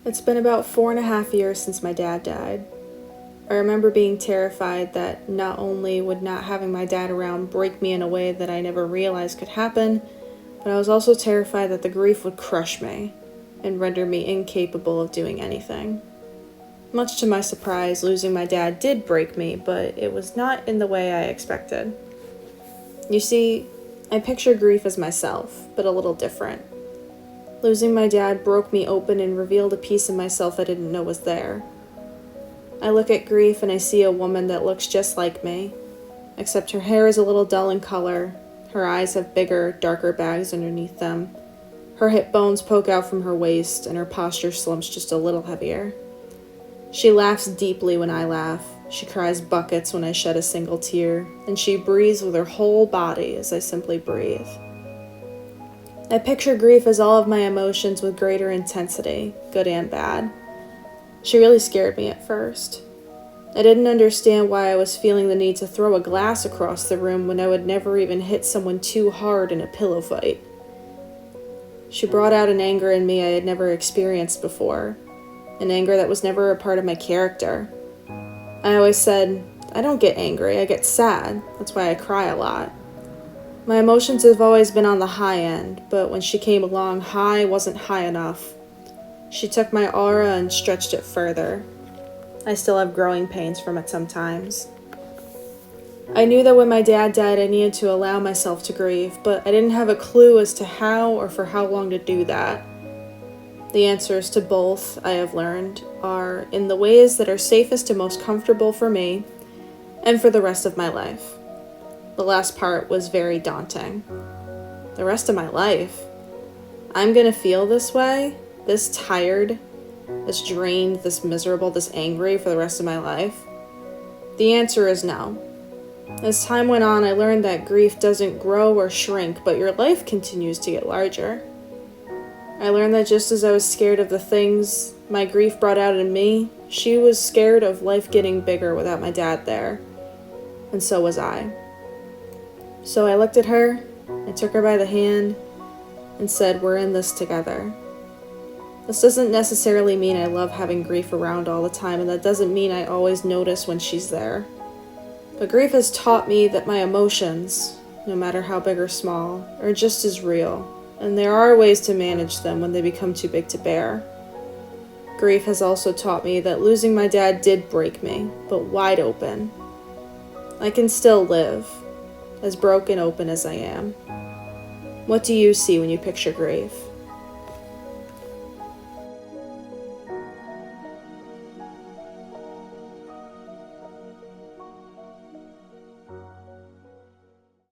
It's been about 4.5 years since my dad died. I remember being terrified that not only would not having my dad around break me in a way that I never realized could happen, but I was also terrified that the grief would crush me and render me incapable of doing anything. Much to my surprise, losing my dad did break me, but it was not in the way I expected. You see, I picture grief as myself, but a little different. Losing my dad broke me open and revealed a piece of myself I didn't know was there. I look at grief and I see a woman that looks just like me, except her hair is a little dull in color, her eyes have bigger, darker bags underneath them, her hip bones poke out from her waist, and her posture slumps just a little heavier. She laughs deeply when I laugh, she cries buckets when I shed a single tear, and she breathes with her whole body as I simply breathe. I picture grief as all of my emotions with greater intensity, good and bad. She really scared me at first. I didn't understand why I was feeling the need to throw a glass across the room when I would never even hit someone too hard in a pillow fight. She brought out an anger in me I had never experienced before, an anger that was never a part of my character. I always said, I don't get angry, I get sad. That's why I cry a lot. My emotions have always been on the high end, but when she came along, high wasn't high enough. She took my aura and stretched it further. I still have growing pains from it sometimes. I knew that when my dad died, I needed to allow myself to grieve, but I didn't have a clue as to how or for how long to do that. The answers to both, I have learned, are in the ways that are safest and most comfortable for me and for the rest of my life. The last part was very daunting. The rest of my life? I'm gonna feel this way, this tired, this drained, this miserable, this angry for the rest of my life? The answer is no. As time went on, I learned that grief doesn't grow or shrink, but your life continues to get larger. I learned that just as I was scared of the things my grief brought out in me, she was scared of life getting bigger without my dad there. And so was I. So I looked at her, I took her by the hand, and said, we're in this together. This doesn't necessarily mean I love having grief around all the time, and that doesn't mean I always notice when she's there. But grief has taught me that my emotions, no matter how big or small, are just as real, and there are ways to manage them when they become too big to bear. Grief has also taught me that losing my dad did break me, but wide open. I can still live, as broken open as I am. What do you see when you picture grief?